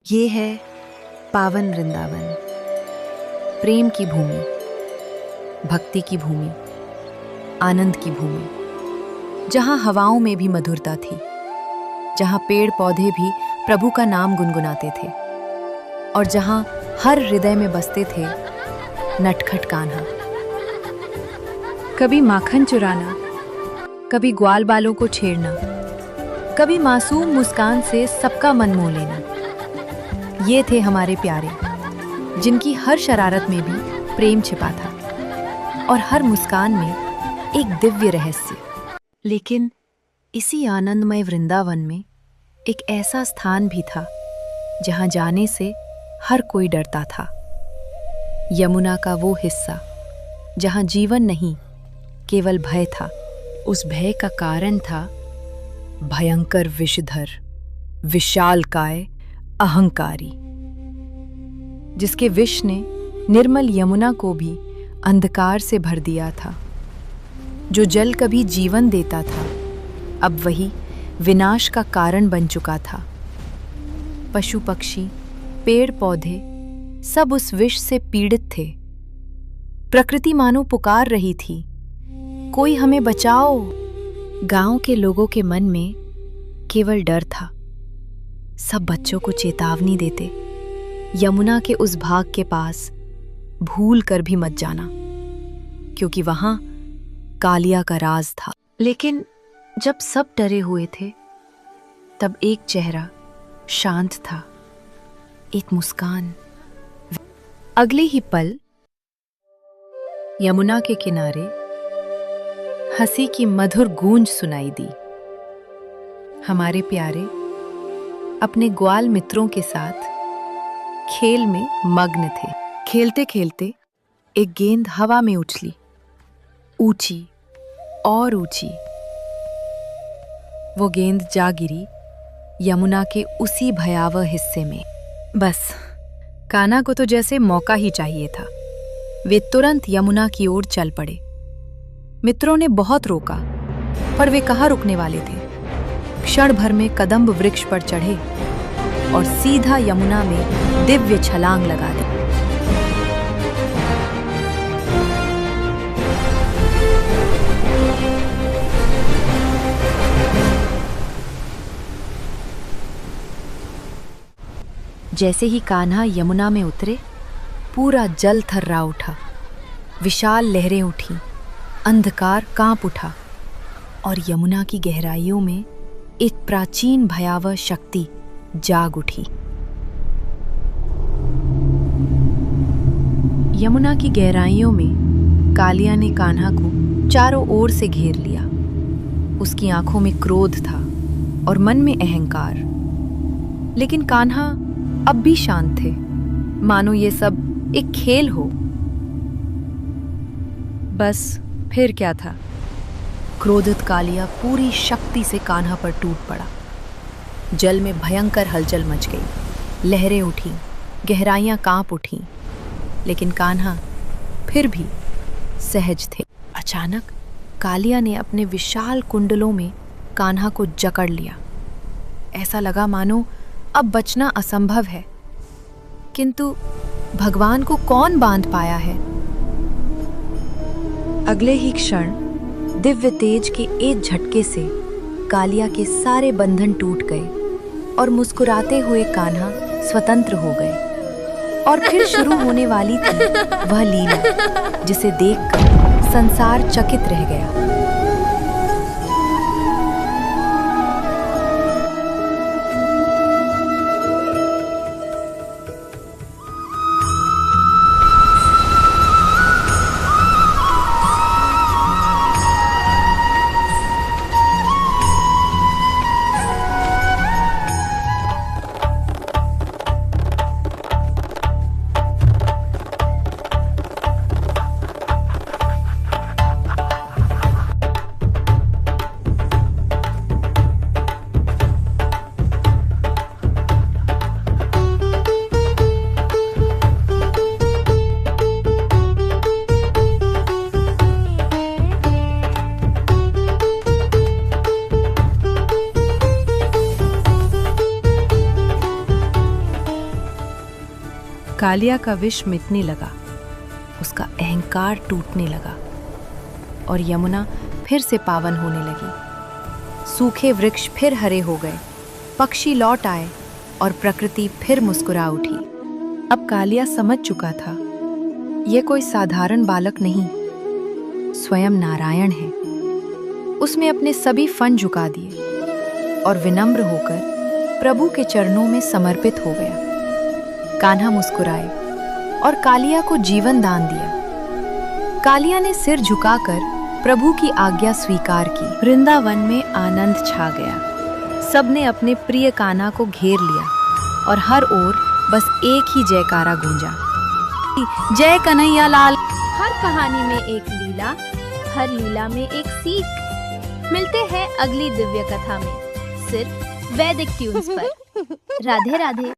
ये है पावन वृंदावन, प्रेम की भूमि, भक्ति की भूमि, आनंद की भूमि, जहाँ हवाओं में भी मधुरता थी, जहाँ पेड़ पौधे भी प्रभु का नाम गुनगुनाते थे और जहाँ हर हृदय में बसते थे नटखट कान्हा। कभी माखन चुराना, कभी ग्वाल बालों को छेड़ना, कभी मासूम मुस्कान से सबका मन मोह लेना। ये थे हमारे प्यारे, जिनकी हर शरारत में भी प्रेम छिपा था और हर मुस्कान में एक दिव्य रहस्य। लेकिन इसी आनंदमय वृंदावन में एक ऐसा स्थान भी था जहां जाने से हर कोई डरता था। यमुना का वो हिस्सा जहां जीवन नहीं, केवल भय था। उस भय का कारण था भयंकर विषधर, विशालकाय अहंकारी, जिसके विष ने निर्मल यमुना को भी अंधकार से भर दिया था। जो जल कभी जीवन देता था, अब वही विनाश का कारण बन चुका था। पशु पक्षी, पेड़ पौधे सब उस विष से पीड़ित थे। प्रकृति मानो पुकार रही थी, कोई हमें बचाओ। गांव के लोगों के मन में केवल डर था। सब बच्चों को चेतावनी देते, यमुना के उस भाग के पास भूल कर भी मत जाना, क्योंकि वहां कालिया का राज था। लेकिन जब सब डरे हुए थे, तब एक चेहरा शांत था, एक मुस्कान। अगले ही पल यमुना के किनारे हंसी की मधुर गूंज सुनाई दी। हमारे प्यारे अपने ग्वाल मित्रों के साथ खेल में मग्न थे। खेलते खेलते एक गेंद हवा में उछली, ऊंची और ऊंची। वो गेंद जा गिरी यमुना के उसी भयावह हिस्से में। बस कान्हा को तो जैसे मौका ही चाहिए था। वे तुरंत यमुना की ओर चल पड़े। मित्रों ने बहुत रोका, पर वे कहाँ रुकने वाले थे। क्षण भर में कदम्ब वृक्ष पर चढ़े और सीधा यमुना में दिव्य छलांग लगा दी। जैसे ही कान्हा यमुना में उतरे, पूरा जल थर्रा उठा, विशाल लहरें उठी, अंधकार कांप उठा और यमुना की गहराइयों में एक प्राचीन भयावह शक्ति जाग उठी। यमुना की गहराइयों में कालिया ने कान्हा को चारों ओर से घेर लिया। उसकी आंखों में क्रोध था और मन में अहंकार। लेकिन कान्हा अब भी शांत थे, मानो ये सब एक खेल हो। बस फिर क्या था? क्रोधित कालिया पूरी शक्ति से कान्हा पर टूट पड़ा। जल में भयंकर हलचल मच गई, लहरें उठी, गहराइयां कांप उठीं। लेकिन कान्हा फिर भी सहज थे। अचानक कालिया ने अपने विशाल कुंडलों में कान्हा को जकड़ लिया। ऐसा लगा मानो अब बचना असंभव है। किंतु भगवान को कौन बांध पाया है? अगले ही क्षण दिव्य तेज के एक झटके से कालिया के सारे बंधन टूट गए और मुस्कुराते हुए कान्हा स्वतंत्र हो गए। और फिर शुरू होने वाली थी वह लीला जिसे देखकर संसार चकित रह गया। कालिया का विष मिटने लगा, उसका अहंकार टूटने लगा और यमुना फिर से पावन होने लगी। सूखे वृक्ष फिर हरे हो गए, पक्षी लौट आए और प्रकृति फिर मुस्कुरा उठी। अब कालिया समझ चुका था, यह कोई साधारण बालक नहीं, स्वयं नारायण है। उसने अपने सभी फन झुका दिए और विनम्र होकर प्रभु के चरणों में समर्पित हो गया। कान्हा मुस्कुराए और कालिया को जीवन दान दिया। कालिया ने सिर झुकाकर प्रभु की आज्ञा स्वीकार की। वृंदावन में आनंद छा गया। सबने अपने प्रिय कान्हा को घेर लिया और हर ओर बस एक ही जयकारा गूंजा, जय कन्हैया लाल। हर कहानी में एक लीला, हर लीला में एक सीख। मिलते हैं अगली दिव्य कथा में, सिर्फ वैदिक ट्यून्स पर। राधे राधे।